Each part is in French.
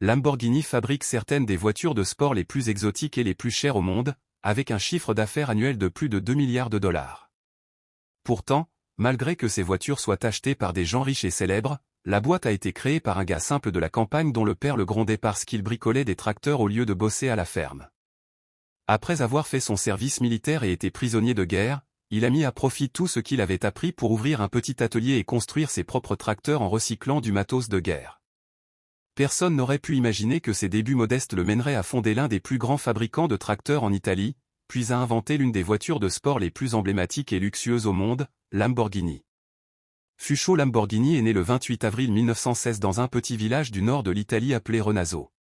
Lamborghini fabrique certaines des voitures de sport les plus exotiques et les plus chères au monde, avec un chiffre d'affaires annuel de plus de 2 milliards de dollars. Pourtant, malgré que ces voitures soient achetées par des gens riches et célèbres, la boîte a été créée par un gars simple de la campagne dont le père le grondait parce qu'il bricolait des tracteurs au lieu de bosser à la ferme. Après avoir fait son service militaire et été prisonnier de guerre, il a mis à profit tout ce qu'il avait appris pour ouvrir un petit atelier et construire ses propres tracteurs en recyclant du matos de guerre. Personne n'aurait pu imaginer que ses débuts modestes le mèneraient à fonder l'un des plus grands fabricants de tracteurs en Italie, puis à inventer l'une des voitures de sport les plus emblématiques et luxueuses au monde, Lamborghini. Fuccio Lamborghini est né le 28 avril 1916 dans un petit village du nord de l'Italie appelé Renaso.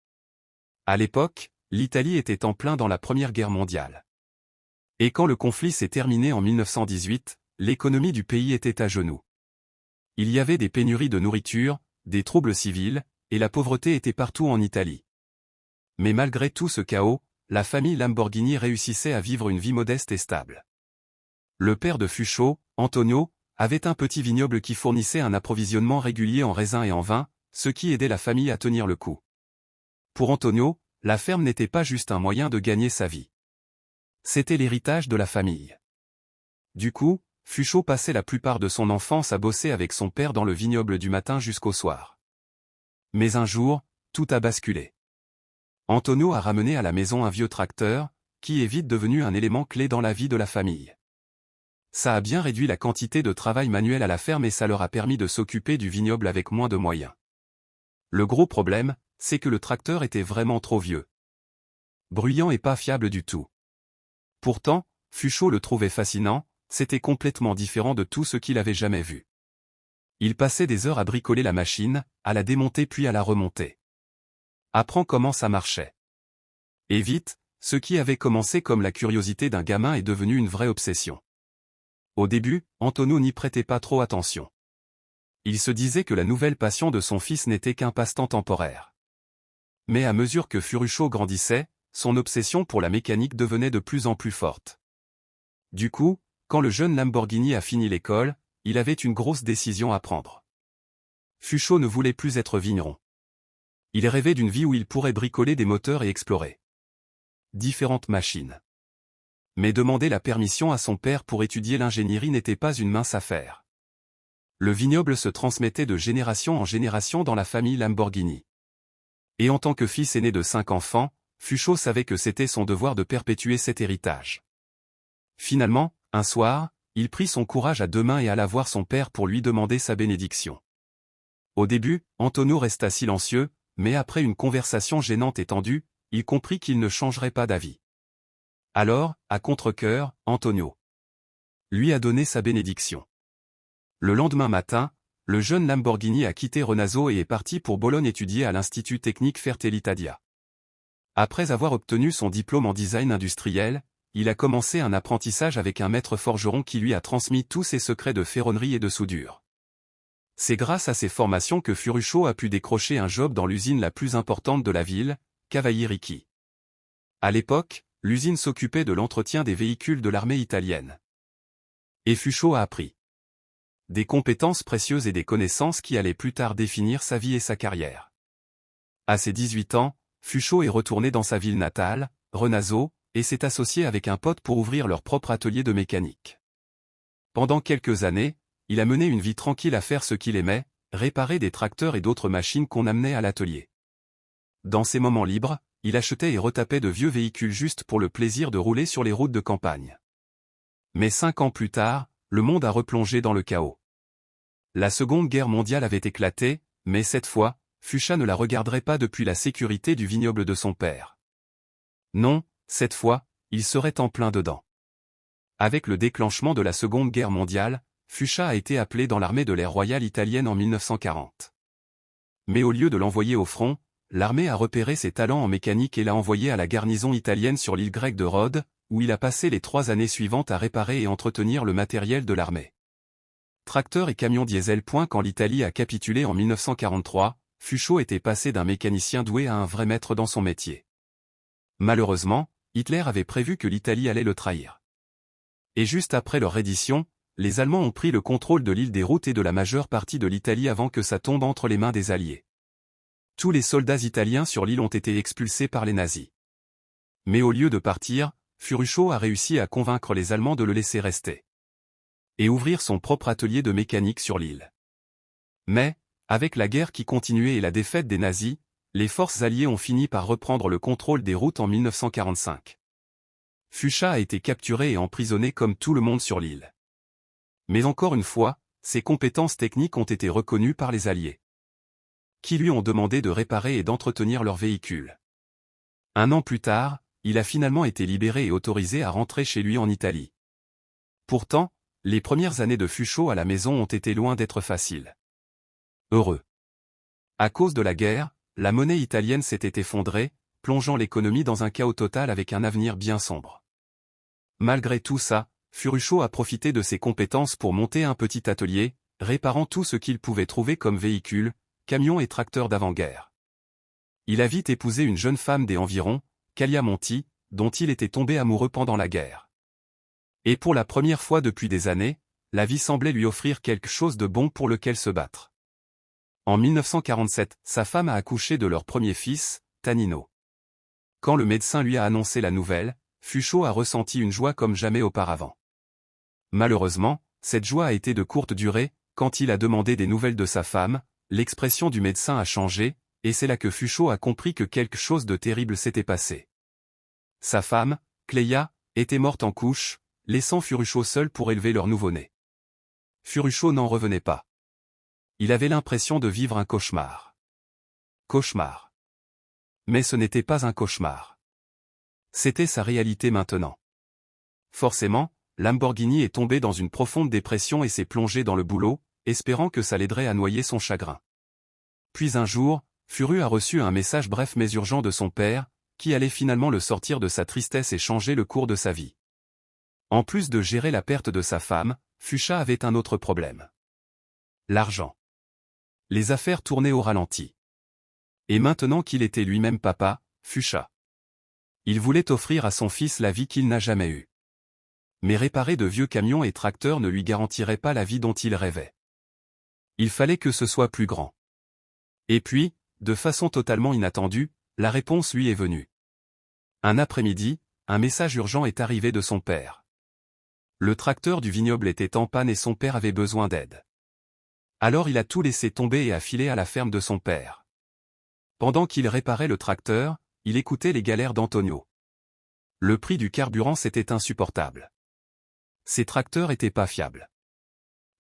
À l'époque, l'Italie était en plein dans la Première Guerre mondiale. Et quand le conflit s'est terminé en 1918, l'économie du pays était à genoux. Il y avait des pénuries de nourriture, des troubles civils, et la pauvreté était partout en Italie. Mais malgré tout ce chaos, la famille Lamborghini réussissait à vivre une vie modeste et stable. Le père de Fuccio, Antonio, avait un petit vignoble qui fournissait un approvisionnement régulier en raisins et en vin, ce qui aidait la famille à tenir le coup. Pour Antonio, la ferme n'était pas juste un moyen de gagner sa vie. C'était l'héritage de la famille. Du coup, Fuccio passait la plupart de son enfance à bosser avec son père dans le vignoble du matin jusqu'au soir. Mais un jour, tout a basculé. Antonio a ramené à la maison un vieux tracteur, qui est vite devenu un élément clé dans la vie de la famille. Ça a bien réduit la quantité de travail manuel à la ferme et ça leur a permis de s'occuper du vignoble avec moins de moyens. Le gros problème, c'est que le tracteur était vraiment trop vieux. Bruyant et pas fiable du tout. Pourtant, Fuccio le trouvait fascinant, c'était complètement différent de tout ce qu'il avait jamais vu. Il passait des heures à bricoler la machine, à la démonter puis à la remonter. Apprends comment ça marchait. Et vite, ce qui avait commencé comme la curiosité d'un gamin est devenu une vraie obsession. Au début, Antonio n'y prêtait pas trop attention. Il se disait que la nouvelle passion de son fils n'était qu'un passe-temps temporaire. Mais à mesure que Fuccio grandissait, son obsession pour la mécanique devenait de plus en plus forte. Du coup, quand le jeune Lamborghini a fini l'école, il avait une grosse décision à prendre. Fuccio ne voulait plus être vigneron. Il rêvait d'une vie où il pourrait bricoler des moteurs et explorer différentes machines. Mais demander la permission à son père pour étudier l'ingénierie n'était pas une mince affaire. Le vignoble se transmettait de génération en génération dans la famille Lamborghini. Et en tant que fils aîné de 5 enfants, Fuccio savait que c'était son devoir de perpétuer cet héritage. Finalement, un soir, il prit son courage à deux mains et alla voir son père pour lui demander sa bénédiction. Au début, Antonio resta silencieux, mais après une conversation gênante et tendue, il comprit qu'il ne changerait pas d'avis. Alors, à contre-cœur, Antonio lui a donné sa bénédiction. Le lendemain matin, le jeune Lamborghini a quitté Renaso et est parti pour Bologne étudier à l'Institut technique Fertelitadia. Après avoir obtenu son diplôme en design industriel, il a commencé un apprentissage avec un maître forgeron qui lui a transmis tous ses secrets de ferronnerie et de soudure. C'est grâce à ces formations que Fuccio a pu décrocher un job dans l'usine la plus importante de la ville, Cavalieri. À l'époque, l'usine s'occupait de l'entretien des véhicules de l'armée italienne. Et Fuccio a appris des compétences précieuses et des connaissances qui allaient plus tard définir sa vie et sa carrière. À ses 18 ans, Fuccio est retourné dans sa ville natale, Renaso, et s'est associé avec un pote pour ouvrir leur propre atelier de mécanique. Pendant quelques années, il a mené une vie tranquille à faire ce qu'il aimait, réparer des tracteurs et d'autres machines qu'on amenait à l'atelier. Dans ses moments libres, il achetait et retapait de vieux véhicules juste pour le plaisir de rouler sur les routes de campagne. Mais 5 ans plus tard, le monde a replongé dans le chaos. La Seconde Guerre mondiale avait éclaté, mais cette fois, Fuccio ne la regarderait pas depuis la sécurité du vignoble de son père. Non, cette fois, il serait en plein dedans. Avec le déclenchement de la Seconde Guerre mondiale, Fuccio a été appelé dans l'armée de l'air royale italienne en 1940. Mais au lieu de l'envoyer au front, l'armée a repéré ses talents en mécanique et l'a envoyé à la garnison italienne sur l'île grecque de Rhodes, où il a passé les 3 années suivantes à réparer et entretenir le matériel de l'armée. Tracteur et camion diesel. Quand l'Italie a capitulé en 1943, Fuccio était passé d'un mécanicien doué à un vrai maître dans son métier. Malheureusement, Hitler avait prévu que l'Italie allait le trahir. Et juste après leur reddition, les Allemands ont pris le contrôle de l'île des routes et de la majeure partie de l'Italie avant que ça tombe entre les mains des Alliés. Tous les soldats italiens sur l'île ont été expulsés par les nazis. Mais au lieu de partir, Ferruccio a réussi à convaincre les Allemands de le laisser rester et ouvrir son propre atelier de mécanique sur l'île. Mais, avec la guerre qui continuait et la défaite des nazis, les forces alliées ont fini par reprendre le contrôle des routes en 1945. Fuchsia a été capturé et emprisonné comme tout le monde sur l'île. Mais encore une fois, ses compétences techniques ont été reconnues par les Alliés, qui lui ont demandé de réparer et d'entretenir leurs véhicules. Un an plus tard, il a finalement été libéré et autorisé à rentrer chez lui en Italie. Pourtant, les premières années de Fuchsia à la maison ont été loin d'être faciles. Heureux. À cause de la guerre, la monnaie italienne s'était effondrée, plongeant l'économie dans un chaos total avec un avenir bien sombre. Malgré tout ça, Ferruccio a profité de ses compétences pour monter un petit atelier, réparant tout ce qu'il pouvait trouver comme véhicules, camions et tracteurs d'avant-guerre. Il a vite épousé une jeune femme des environs, Calia Monti, dont il était tombé amoureux pendant la guerre. Et pour la première fois depuis des années, la vie semblait lui offrir quelque chose de bon pour lequel se battre. En 1947, sa femme a accouché de leur premier fils, Tanino. Quand le médecin lui a annoncé la nouvelle, Fuchsia a ressenti une joie comme jamais auparavant. Malheureusement, cette joie a été de courte durée, quand il a demandé des nouvelles de sa femme, l'expression du médecin a changé, et c'est là que Fuchsia a compris que quelque chose de terrible s'était passé. Sa femme, Cleia, était morte en couche, laissant Ferruccio seul pour élever leur nouveau-né. Ferruccio n'en revenait pas. Il avait l'impression de vivre un cauchemar. Cauchemar. Mais ce n'était pas un cauchemar. C'était sa réalité maintenant. Forcément, Lamborghini est tombé dans une profonde dépression et s'est plongé dans le boulot, espérant que ça l'aiderait à noyer son chagrin. Puis un jour, Furu a reçu un message bref mais urgent de son père, qui allait finalement le sortir de sa tristesse et changer le cours de sa vie. En plus de gérer la perte de sa femme, Fuchsia avait un autre problème. L'argent. Les affaires tournaient au ralenti. Et maintenant qu'il était lui-même papa, Fuchsia. Il voulait offrir à son fils la vie qu'il n'a jamais eue. Mais réparer de vieux camions et tracteurs ne lui garantirait pas la vie dont il rêvait. Il fallait que ce soit plus grand. Et puis, de façon totalement inattendue, la réponse lui est venue. Un après-midi, un message urgent est arrivé de son père. Le tracteur du vignoble était en panne et son père avait besoin d'aide. Alors il a tout laissé tomber et a filé à la ferme de son père. Pendant qu'il réparait le tracteur, il écoutait les galères d'Antonio. Le prix du carburant c'était insupportable. Ses tracteurs étaient pas fiables.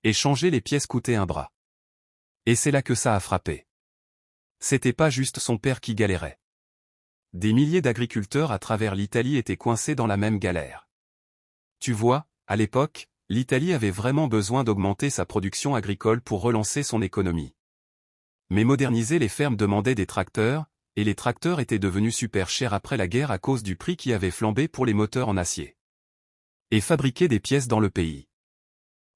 Et changer les pièces coûtait un bras. Et c'est là que ça a frappé. C'était pas juste son père qui galérait. Des milliers d'agriculteurs à travers l'Italie étaient coincés dans la même galère. Tu vois, à l'époque, l'Italie avait vraiment besoin d'augmenter sa production agricole pour relancer son économie. Mais moderniser les fermes demandait des tracteurs, et les tracteurs étaient devenus super chers après la guerre à cause du prix qui avait flambé pour les moteurs en acier. Et fabriquer des pièces dans le pays.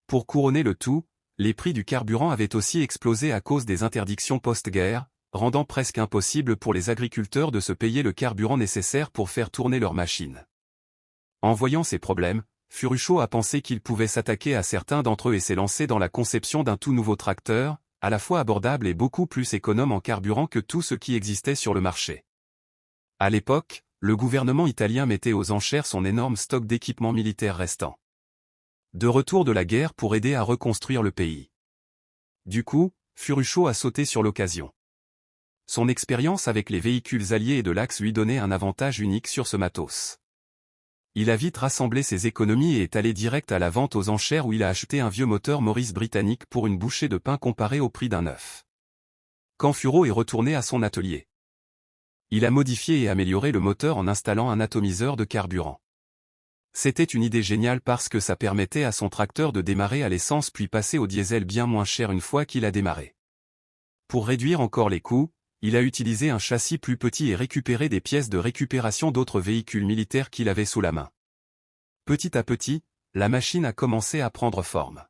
Pour couronner le tout, les prix du carburant avaient aussi explosé à cause des interdictions post-guerre, rendant presque impossible pour les agriculteurs de se payer le carburant nécessaire pour faire tourner leurs machines. En voyant ces problèmes, Ferruccio a pensé qu'il pouvait s'attaquer à certains d'entre eux et s'est lancé dans la conception d'un tout nouveau tracteur, à la fois abordable et beaucoup plus économe en carburant que tout ce qui existait sur le marché. À l'époque, le gouvernement italien mettait aux enchères son énorme stock d'équipements militaires restant. De retour de la guerre pour aider à reconstruire le pays. Du coup, Ferruccio a sauté sur l'occasion. Son expérience avec les véhicules alliés et de l'Axe lui donnait un avantage unique sur ce matos. Il a vite rassemblé ses économies et est allé direct à la vente aux enchères où il a acheté un vieux moteur Morris britannique pour une bouchée de pain comparé au prix d'un neuf. Quand Furo est retourné à son atelier, il a modifié et amélioré le moteur en installant un atomiseur de carburant. C'était une idée géniale parce que ça permettait à son tracteur de démarrer à l'essence puis passer au diesel bien moins cher une fois qu'il a démarré. Pour réduire encore les coûts, il a utilisé un châssis plus petit et récupéré des pièces de récupération d'autres véhicules militaires qu'il avait sous la main. Petit à petit, la machine a commencé à prendre forme.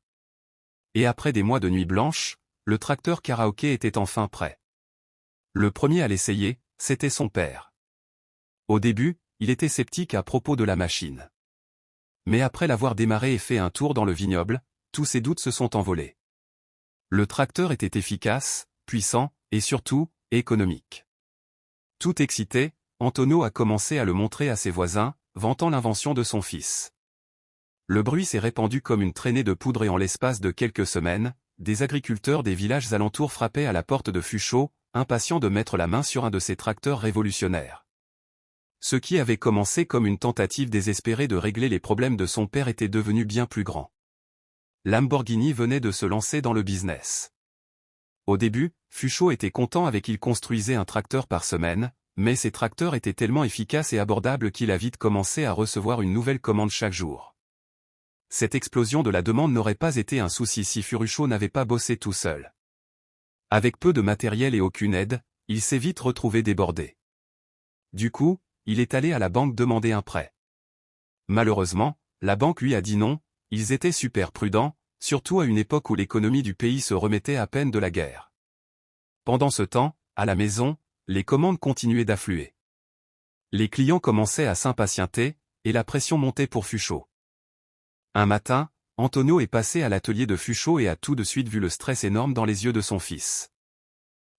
Et après des mois de nuit blanche, le tracteur karaoké était enfin prêt. Le premier à l'essayer, c'était son père. Au début, il était sceptique à propos de la machine. Mais après l'avoir démarré et fait un tour dans le vignoble, tous ses doutes se sont envolés. Le tracteur était efficace, puissant, et surtout, économique. Tout excité, Antonio a commencé à le montrer à ses voisins, vantant l'invention de son fils. Le bruit s'est répandu comme une traînée de poudre et en l'espace de quelques semaines, des agriculteurs des villages alentours frappaient à la porte de Fuchsau, impatients de mettre la main sur un de ces tracteurs révolutionnaires. Ce qui avait commencé comme une tentative désespérée de régler les problèmes de son père était devenu bien plus grand. Lamborghini venait de se lancer dans le business. Au début, Fuchsau était content avec il construisait un tracteur par semaine, mais ces tracteurs étaient tellement efficaces et abordables qu'il a vite commencé à recevoir une nouvelle commande chaque jour. Cette explosion de la demande n'aurait pas été un souci si Fuchsau n'avait pas bossé tout seul. Avec peu de matériel et aucune aide, il s'est vite retrouvé débordé. Du coup, il est allé à la banque demander un prêt. Malheureusement, la banque lui a dit non, ils étaient super prudents, surtout à une époque où l'économie du pays se remettait à peine de la guerre. Pendant ce temps, à la maison, les commandes continuaient d'affluer. Les clients commençaient à s'impatienter, et la pression montait pour Fuchsau. Un matin, Antonio est passé à l'atelier de Fuchsau et a tout de suite vu le stress énorme dans les yeux de son fils.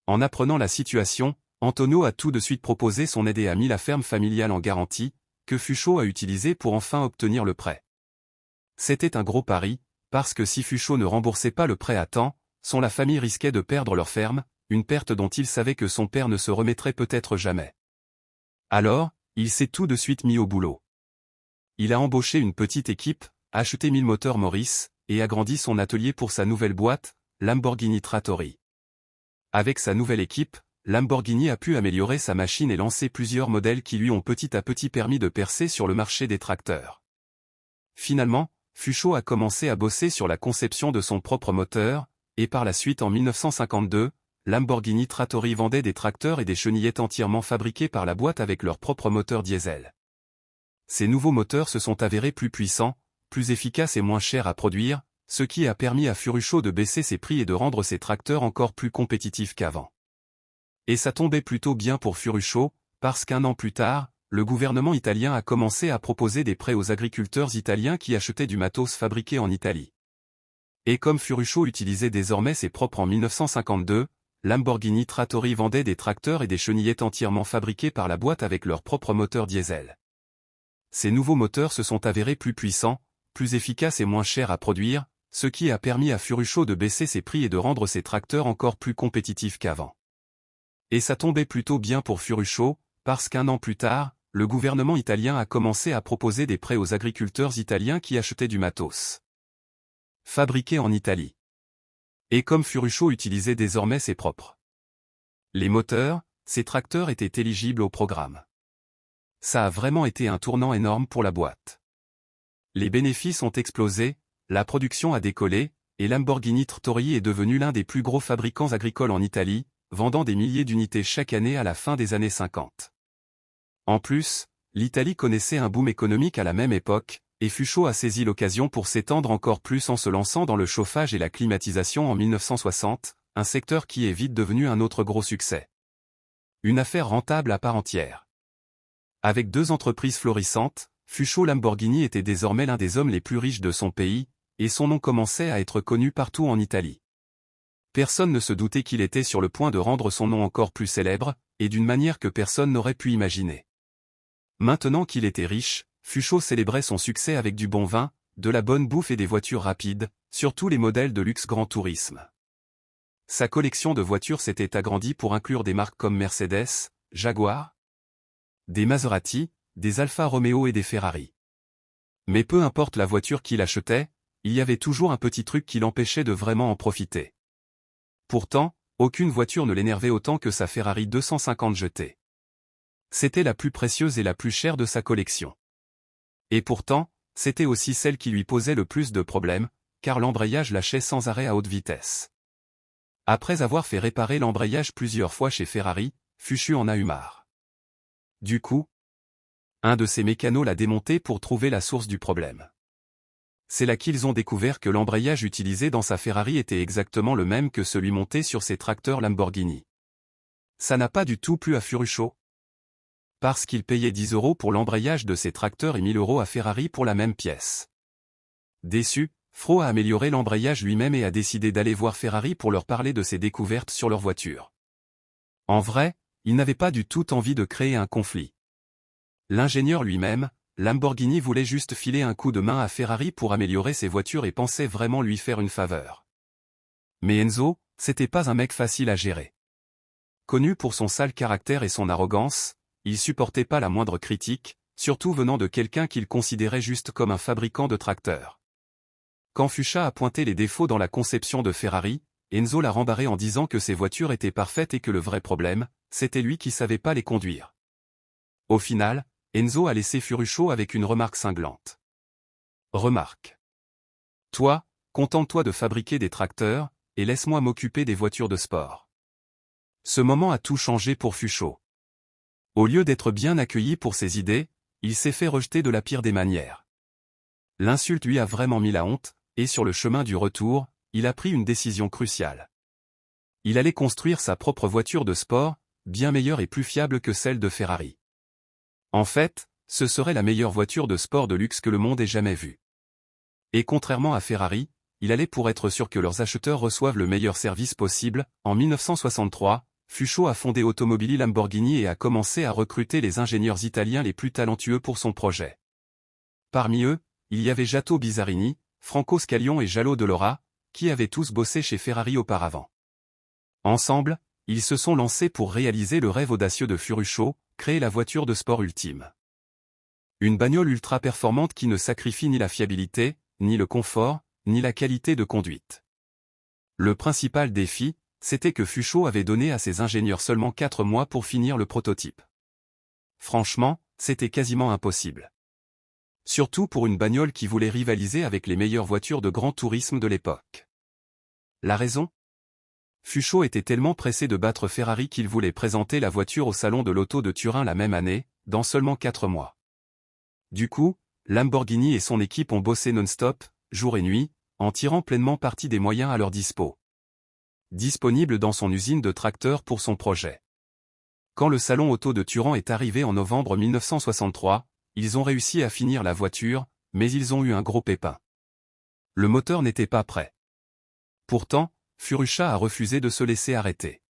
En apprenant la situation, Antonio a tout de suite proposé son aide et a mis la ferme familiale en garantie, que Fuchsau a utilisée pour enfin obtenir le prêt. C'était un gros pari, parce que si Fuchsau ne remboursait pas le prêt à temps, la famille risquait de perdre leur ferme, une perte dont il savait que son père ne se remettrait peut-être jamais. Alors, il s'est tout de suite mis au boulot. Il a embauché une petite équipe, acheté 1000 moteurs Morris, et agrandi son atelier pour sa nouvelle boîte, Lamborghini Trattori. Avec sa nouvelle équipe, Lamborghini a pu améliorer sa machine et lancer plusieurs modèles qui lui ont petit à petit permis de percer sur le marché des tracteurs. Finalement, Fuchsau a commencé à bosser sur la conception de son propre moteur, et par la suite en 1952, Lamborghini Trattori vendait des tracteurs et des chenillettes entièrement fabriqués par la boîte avec leur propre moteur diesel. Ces nouveaux moteurs se sont avérés plus puissants, plus efficaces et moins chers à produire, ce qui a permis à Fuchsau de baisser ses prix et de rendre ses tracteurs encore plus compétitifs qu'avant. Et ça tombait plutôt bien pour Fuchsau, parce qu'un an plus tard, le gouvernement italien a commencé à proposer des prêts aux agriculteurs italiens qui achetaient du matos fabriqué en Italie. Et comme Fuchsau utilisait désormais ses propres en 1952, Lamborghini Trattori vendait des tracteurs et des chenillettes entièrement fabriqués par la boîte avec leur propre moteur diesel. Ces nouveaux moteurs se sont avérés plus puissants, plus efficaces et moins chers à produire, ce qui a permis à Fuchsau de baisser ses prix et de rendre ses tracteurs encore plus compétitifs qu'avant. Et ça tombait plutôt bien pour Fuchsau, parce qu'un an plus tard, le gouvernement italien a commencé à proposer des prêts aux agriculteurs italiens qui achetaient du matos fabriqué en Italie. Et comme Fuchsau utilisait désormais ses propres les moteurs, ces tracteurs étaient éligibles au programme. Ça a vraiment été un tournant énorme pour la boîte. Les bénéfices ont explosé, la production a décollé, et Lamborghini Trattori est devenu l'un des plus gros fabricants agricoles en Italie, vendant des milliers d'unités chaque année à la fin des années 50. En plus, l'Italie connaissait un boom économique à la même époque, et Fuchsau a saisi l'occasion pour s'étendre encore plus en se lançant dans le chauffage et la climatisation en 1960, un secteur qui est vite devenu un autre gros succès. Une affaire rentable à part entière. Avec 2 entreprises florissantes, Fuchsau Lamborghini était désormais l'un des hommes les plus riches de son pays, et son nom commençait à être connu partout en Italie. Personne ne se doutait qu'il était sur le point de rendre son nom encore plus célèbre, et d'une manière que personne n'aurait pu imaginer. Maintenant qu'il était riche, Fuchsau célébrait son succès avec du bon vin, de la bonne bouffe et des voitures rapides, surtout les modèles de luxe grand tourisme. Sa collection de voitures s'était agrandie pour inclure des marques comme Mercedes, Jaguar, des Maserati, des Alfa Romeo et des Ferrari. Mais peu importe la voiture qu'il achetait, il y avait toujours un petit truc qui l'empêchait de vraiment en profiter. Pourtant, aucune voiture ne l'énervait autant que sa Ferrari 250 GT. C'était la plus précieuse et la plus chère de sa collection. Et pourtant, c'était aussi celle qui lui posait le plus de problèmes, car l'embrayage lâchait sans arrêt à haute vitesse. Après avoir fait réparer l'embrayage plusieurs fois chez Ferrari, Fuchsau en a eu marre. Du coup, un de ses mécanos l'a démonté pour trouver la source du problème. C'est là qu'ils ont découvert que l'embrayage utilisé dans sa Ferrari était exactement le même que celui monté sur ses tracteurs Lamborghini. Ça n'a pas du tout plu à Fuchsau. Parce qu'il payait 10 € pour l'embrayage de ses tracteurs et 1000 € à Ferrari pour la même pièce. Déçu, Fuchsau a amélioré l'embrayage lui-même et a décidé d'aller voir Ferrari pour leur parler de ses découvertes sur leur voiture. En vrai, il n'avait pas du tout envie de créer un conflit. L'ingénieur lui-même, Lamborghini voulait juste filer un coup de main à Ferrari pour améliorer ses voitures et pensait vraiment lui faire une faveur. Mais Enzo, c'était pas un mec facile à gérer. Connu pour son sale caractère et son arrogance, il supportait pas la moindre critique, surtout venant de quelqu'un qu'il considérait juste comme un fabricant de tracteurs. Quand Fuchsia a pointé les défauts dans la conception de Ferrari, Enzo l'a rembarré en disant que ses voitures étaient parfaites et que le vrai problème, c'était lui qui savait pas les conduire. Au final, Enzo a laissé Ferruccio avec une remarque cinglante. Remarque. Toi, contente-toi de fabriquer des tracteurs, et laisse-moi m'occuper des voitures de sport. Ce moment a tout changé pour Fuchsia. Au lieu d'être bien accueilli pour ses idées, il s'est fait rejeter de la pire des manières. L'insulte lui a vraiment mis la honte, et sur le chemin du retour, il a pris une décision cruciale. Il allait construire sa propre voiture de sport, bien meilleure et plus fiable que celle de Ferrari. En fait, ce serait la meilleure voiture de sport de luxe que le monde ait jamais vue. Et contrairement à Ferrari, il allait pour être sûr que leurs acheteurs reçoivent le meilleur service possible. En 1963, Fuchsia a fondé Automobili Lamborghini et a commencé à recruter les ingénieurs italiens les plus talentueux pour son projet. Parmi eux, il y avait Gato Bizzarini, Franco Scaglione et Giallo Dell'Ora, qui avaient tous bossé chez Ferrari auparavant. Ensemble, ils se sont lancés pour réaliser le rêve audacieux de Ferruccio, créer la voiture de sport ultime. Une bagnole ultra performante qui ne sacrifie ni la fiabilité, ni le confort, ni la qualité de conduite. Le principal défi, c'était que Fuchsia avait donné à ses ingénieurs seulement 4 mois pour finir le prototype. Franchement, c'était quasiment impossible. Surtout pour une bagnole qui voulait rivaliser avec les meilleures voitures de grand tourisme de l'époque. La raison ? Fuchsia était tellement pressé de battre Ferrari qu'il voulait présenter la voiture au salon de l'auto de Turin la même année, dans seulement 4 mois. Du coup, Lamborghini et son équipe ont bossé non-stop, jour et nuit, en tirant pleinement parti des moyens à leur dispo. Disponible dans son usine de tracteurs pour son projet. Quand le salon auto de Turin est arrivé en novembre 1963, ils ont réussi à finir la voiture, mais ils ont eu un gros pépin. Le moteur n'était pas prêt. Pourtant, Ferruccio a refusé de se laisser arrêter.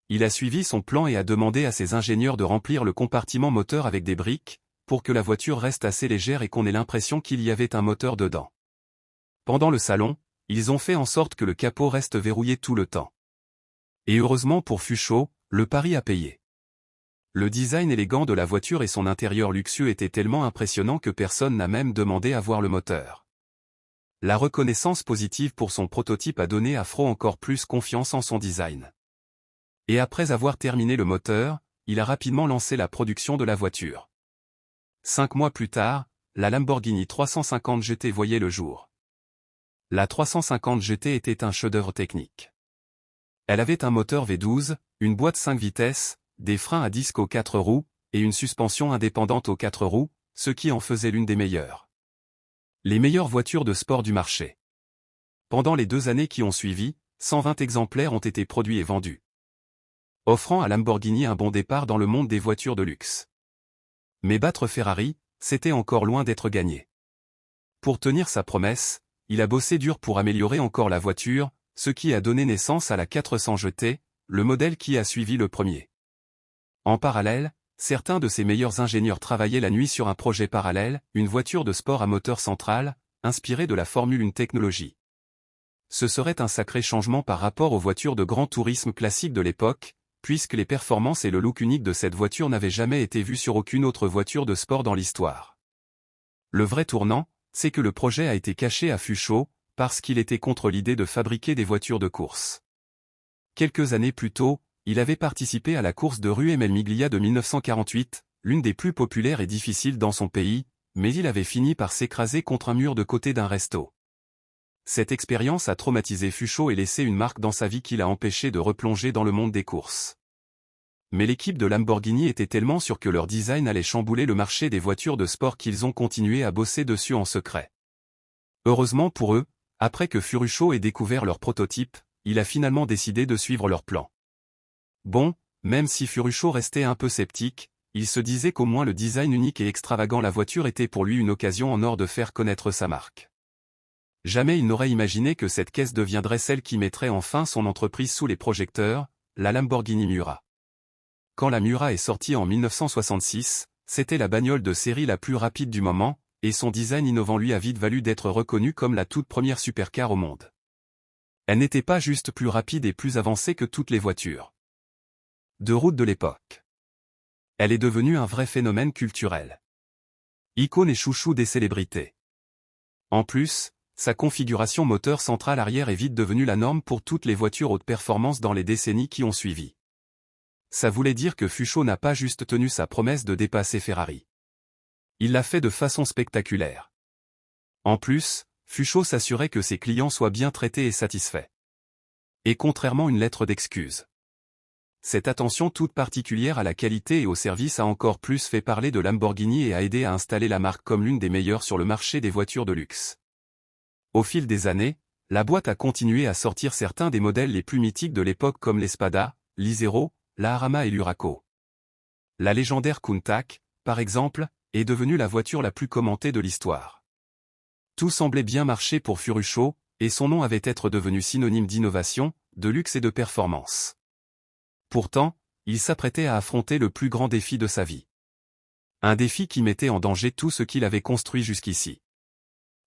Il a suivi son plan et a demandé à ses ingénieurs de remplir le compartiment moteur avec des briques, pour que la voiture reste assez légère et qu'on ait l'impression qu'il y avait un moteur dedans. Pendant le salon, ils ont fait en sorte que le capot reste verrouillé tout le temps. Et heureusement pour Fuchsia, le pari a payé. Le design élégant de la voiture et son intérieur luxueux étaient tellement impressionnants que personne n'a même demandé à voir le moteur. La reconnaissance positive pour son prototype a donné à Fro encore plus confiance en son design. Et après avoir terminé le moteur, il a rapidement lancé la production de la voiture. 5 mois plus tard, la Lamborghini 350 GT voyait le jour. La 350 GT était un chef-d'œuvre technique. Elle avait un moteur V12, une boîte 5 vitesses, des freins à disque aux 4 roues, et une suspension indépendante aux 4 roues, ce qui en faisait l'une des meilleures. Les meilleures voitures de sport du marché. Pendant les 2 années qui ont suivi, 120 exemplaires ont été produits et vendus. Offrant à Lamborghini un bon départ dans le monde des voitures de luxe. Mais battre Ferrari, c'était encore loin d'être gagné. Pour tenir sa promesse, il a bossé dur pour améliorer encore la voiture, ce qui a donné naissance à la 400 GT, le modèle qui a suivi le premier. En parallèle, certains de ses meilleurs ingénieurs travaillaient la nuit sur un projet parallèle, une voiture de sport à moteur central, inspirée de la Formule 1 technologie. Ce serait un sacré changement par rapport aux voitures de grand tourisme classiques de l'époque, puisque les performances et le look unique de cette voiture n'avaient jamais été vus sur aucune autre voiture de sport dans l'histoire. Le vrai tournant, c'est que le projet a été caché à Fuchsia, parce qu'il était contre l'idée de fabriquer des voitures de course. Quelques années plus tôt, il avait participé à la course de rue Miglia de 1948, l'une des plus populaires et difficiles dans son pays, mais il avait fini par s'écraser contre un mur de côté d'un resto. Cette expérience a traumatisé Fuchsia et laissé une marque dans sa vie qui l'a empêché de replonger dans le monde des courses. Mais l'équipe de Lamborghini était tellement sûre que leur design allait chambouler le marché des voitures de sport qu'ils ont continué à bosser dessus en secret. Heureusement pour eux, après que Ferruccio ait découvert leur prototype, il a finalement décidé de suivre leur plan. Bon, même si Ferruccio restait un peu sceptique, il se disait qu'au moins le design unique et extravagant la voiture était pour lui une occasion en or de faire connaître sa marque. Jamais il n'aurait imaginé que cette caisse deviendrait celle qui mettrait enfin son entreprise sous les projecteurs, la Lamborghini Miura. quand la Miura est sortie en 1966, c'était la bagnole de série la plus rapide du moment, et son design innovant lui a vite valu d'être reconnu comme la toute première supercar au monde. Elle n'était pas juste plus rapide et plus avancée que toutes les voitures de route de l'époque. Elle est devenue un vrai phénomène culturel. Icône et chouchou des célébrités. En plus, sa configuration moteur centrale arrière est vite devenue la norme pour toutes les voitures haute performance dans les décennies qui ont suivi. Ça voulait dire que Fuchs n'a pas juste tenu sa promesse de dépasser Ferrari. Il l'a fait de façon spectaculaire. En plus, Fuchs s'assurait que ses clients soient bien traités et satisfaits. Et contrairement à une lettre d'excuse. Cette attention toute particulière à la qualité et au service a encore plus fait parler de Lamborghini et a aidé à installer la marque comme l'une des meilleures sur le marché des voitures de luxe. Au fil des années, la boîte a continué à sortir certains des modèles les plus mythiques de l'époque comme l'Espada, l'Isero, la Arama et l'Uraco. La légendaire Countach, par exemple, est devenue la voiture la plus commentée de l'histoire. Tout semblait bien marcher pour Fuchs, et son nom avait être devenu synonyme d'innovation, de luxe et de performance. Pourtant, il s'apprêtait à affronter le plus grand défi de sa vie. Un défi qui mettait en danger tout ce qu'il avait construit jusqu'ici.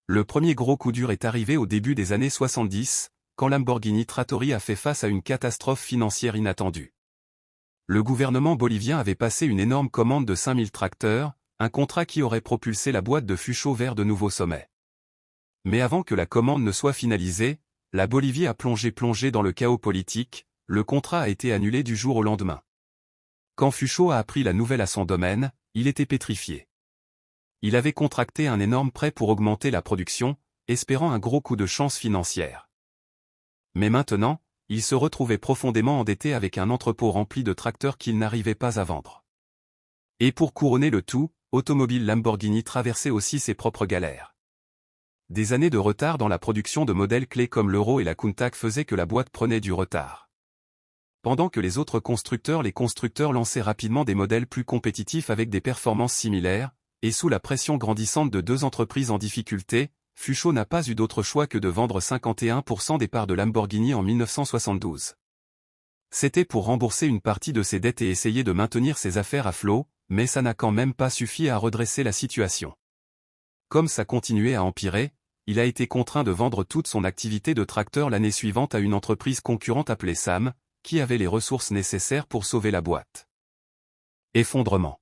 Le premier gros coup dur est arrivé au début des années 70, quand Lamborghini Trattori a fait face à une catastrophe financière inattendue. Le gouvernement bolivien avait passé une énorme commande de 5000 tracteurs, un contrat qui aurait propulsé la boîte de Fuchs vers de nouveaux sommets. Mais avant que la commande ne soit finalisée, la Bolivie a plongé dans le chaos politique, le contrat a été annulé du jour au lendemain. Quand Fuchs a appris la nouvelle à son domaine, il était pétrifié. Il avait contracté un énorme prêt pour augmenter la production, espérant un gros coup de chance financière. Mais maintenant, il se retrouvait profondément endetté avec un entrepôt rempli de tracteurs qu'il n'arrivait pas à vendre. Et pour couronner le tout, Automobile Lamborghini traversait aussi ses propres galères. Des années de retard dans la production de modèles clés comme l'Euro et la Countach faisaient que la boîte prenait du retard. Pendant que les autres constructeurs lançaient rapidement des modèles plus compétitifs avec des performances similaires, et sous la pression grandissante de deux entreprises en difficulté, Fuchs n'a pas eu d'autre choix que de vendre 51% des parts de Lamborghini en 1972. C'était pour rembourser une partie de ses dettes et essayer de maintenir ses affaires à flot, mais ça n'a quand même pas suffi à redresser la situation. Comme ça continuait à empirer, il a été contraint de vendre toute son activité de tracteur l'année suivante à une entreprise concurrente appelée SAM, qui avait les ressources nécessaires pour sauver la boîte. Effondrement.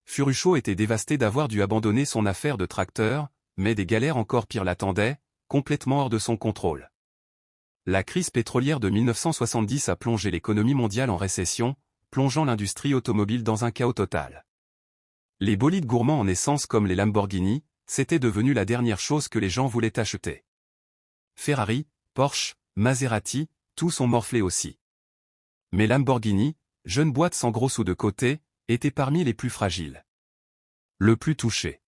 Fuchs était dévasté d'avoir dû abandonner son affaire de tracteur, mais des galères encore pires l'attendaient, complètement hors de son contrôle. La crise pétrolière de 1970 a plongé l'économie mondiale en récession, plongeant l'industrie automobile dans un chaos total. Les bolides gourmands en essence comme les Lamborghini, c'était devenu la dernière chose que les gens voulaient acheter. Ferrari, Porsche, Maserati, tous ont morflé aussi. Mais Lamborghini, jeune boîte sans gros sous de côté, était parmi les plus fragiles. Le plus touché.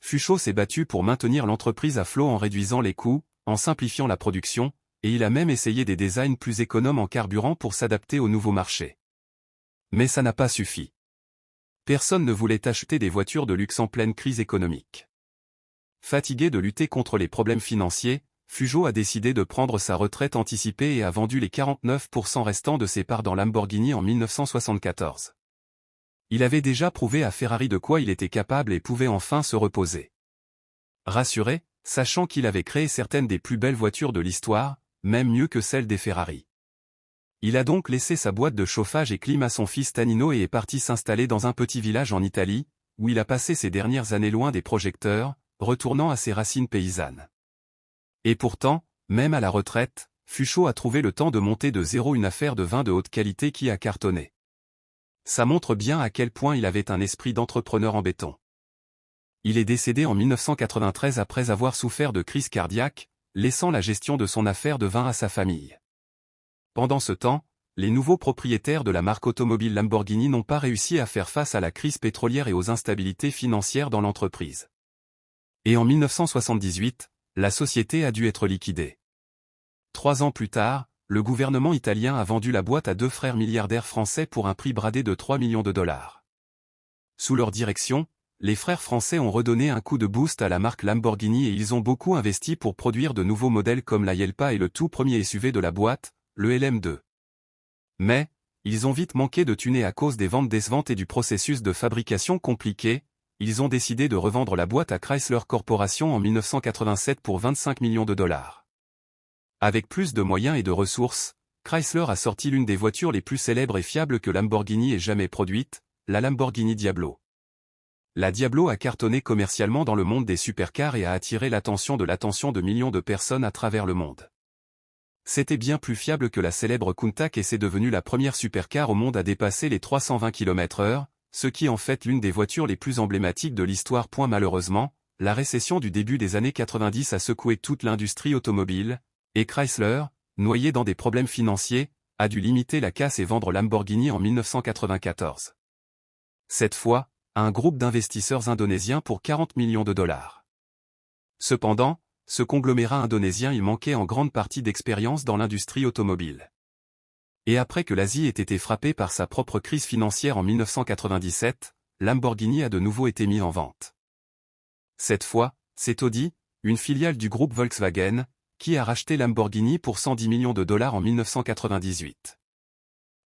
Fuchs s'est battu pour maintenir l'entreprise à flot en réduisant les coûts, en simplifiant la production, et il a même essayé des designs plus économes en carburant pour s'adapter au nouveau marché. Mais ça n'a pas suffi. Personne ne voulait acheter des voitures de luxe en pleine crise économique. Fatigué de lutter contre les problèmes financiers, Fuchs a décidé de prendre sa retraite anticipée et a vendu les 49% restants de ses parts dans Lamborghini en 1974. Il avait déjà prouvé à Ferrari de quoi il était capable et pouvait enfin se reposer. Rassuré, sachant qu'il avait créé certaines des plus belles voitures de l'histoire, même mieux que celles des Ferrari. Il a donc laissé sa boîte de chauffage et clim à son fils Tanino et est parti s'installer dans un petit village en Italie, où il a passé ses dernières années loin des projecteurs, retournant à ses racines paysannes. Et pourtant, même à la retraite, Fuchs a trouvé le temps de monter de zéro une affaire de vin de haute qualité qui a cartonné. Ça montre bien à quel point il avait un esprit d'entrepreneur en béton. Il est décédé en 1993 après avoir souffert de crise cardiaque, laissant la gestion de son affaire de vin à sa famille. Pendant ce temps, les nouveaux propriétaires de la marque automobile Lamborghini n'ont pas réussi à faire face à la crise pétrolière et aux instabilités financières dans l'entreprise. Et en 1978, la société a dû être liquidée. 3 ans plus tard, le gouvernement italien a vendu la boîte à 2 frères milliardaires français pour un prix bradé de 3 millions de dollars. Sous leur direction, les frères français ont redonné un coup de boost à la marque Lamborghini et ils ont beaucoup investi pour produire de nouveaux modèles comme la Yelpa et le tout premier SUV de la boîte, le LM2. Mais, ils ont vite manqué de thuner à cause des ventes décevantes et du processus de fabrication compliqué. Ils ont décidé de revendre la boîte à Chrysler Corporation en 1987 pour 25 millions de dollars. Avec plus de moyens et de ressources, Chrysler a sorti l'une des voitures les plus célèbres et fiables que Lamborghini ait jamais produite, la Lamborghini Diablo. La Diablo a cartonné commercialement dans le monde des supercars et a attiré l'attention de millions de personnes à travers le monde. C'était bien plus fiable que la célèbre Countach et c'est devenu la première supercar au monde à dépasser les 320 km/h, ce qui en fait l'une des voitures les plus emblématiques de l'histoire. Malheureusement, la récession du début des années 90 a secoué toute l'industrie automobile, et Chrysler, noyé dans des problèmes financiers, a dû limiter la casse et vendre Lamborghini en 1994. Cette fois, à un groupe d'investisseurs indonésiens pour 40 millions de dollars. Cependant, ce conglomérat indonésien y manquait en grande partie d'expérience dans l'industrie automobile. Et après que l'Asie ait été frappée par sa propre crise financière en 1997, Lamborghini a de nouveau été mis en vente. Cette fois, c'est Audi, une filiale du groupe Volkswagen, qui a racheté Lamborghini pour 110 millions de dollars en 1998.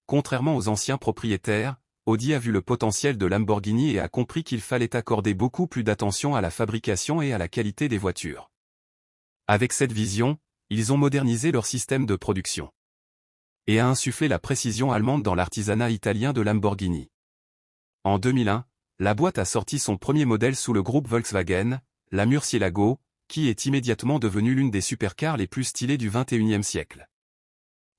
Contrairement aux anciens propriétaires, Audi a vu le potentiel de Lamborghini et a compris qu'il fallait accorder beaucoup plus d'attention à la fabrication et à la qualité des voitures. Avec cette vision, ils ont modernisé leur système de production et a insufflé la précision allemande dans l'artisanat italien de Lamborghini. En 2001, la boîte a sorti son premier modèle sous le groupe Volkswagen, la Murcielago, qui est immédiatement devenue l'une des supercars les plus stylées du XXIe siècle.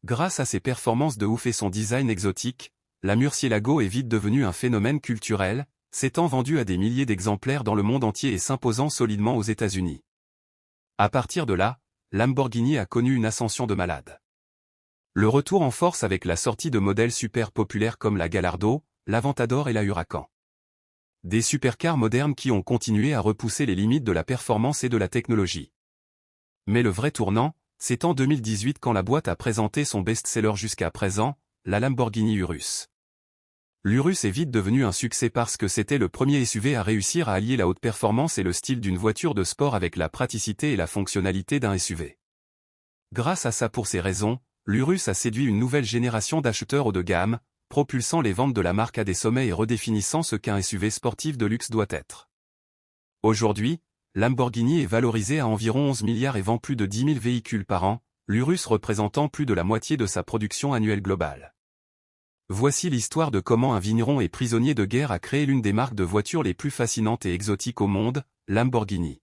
Grâce à ses performances de ouf et son design exotique, la Murcielago est vite devenue un phénomène culturel, s'étant vendue à des milliers d'exemplaires dans le monde entier et s'imposant solidement aux États-Unis. À partir de là, Lamborghini a connu une ascension de malade. Le retour en force avec la sortie de modèles super populaires comme la Gallardo, l'Aventador et la Huracan. Des supercars modernes qui ont continué à repousser les limites de la performance et de la technologie. Mais le vrai tournant, c'est en 2018 quand la boîte a présenté son best-seller jusqu'à présent, la Lamborghini Urus. L'Urus est vite devenu un succès parce que c'était le premier SUV à réussir à allier la haute performance et le style d'une voiture de sport avec la praticité et la fonctionnalité d'un SUV. Grâce à ça pour ces raisons, l'Urus a séduit une nouvelle génération d'acheteurs haut de gamme, propulsant les ventes de la marque à des sommets et redéfinissant ce qu'un SUV sportif de luxe doit être. Aujourd'hui, Lamborghini est valorisé à environ 11 milliards et vend plus de 10 000 véhicules par an, l'Urus représentant plus de la moitié de sa production annuelle globale. Voici l'histoire de comment un vigneron et prisonnier de guerre a créé l'une des marques de voitures les plus fascinantes et exotiques au monde, Lamborghini.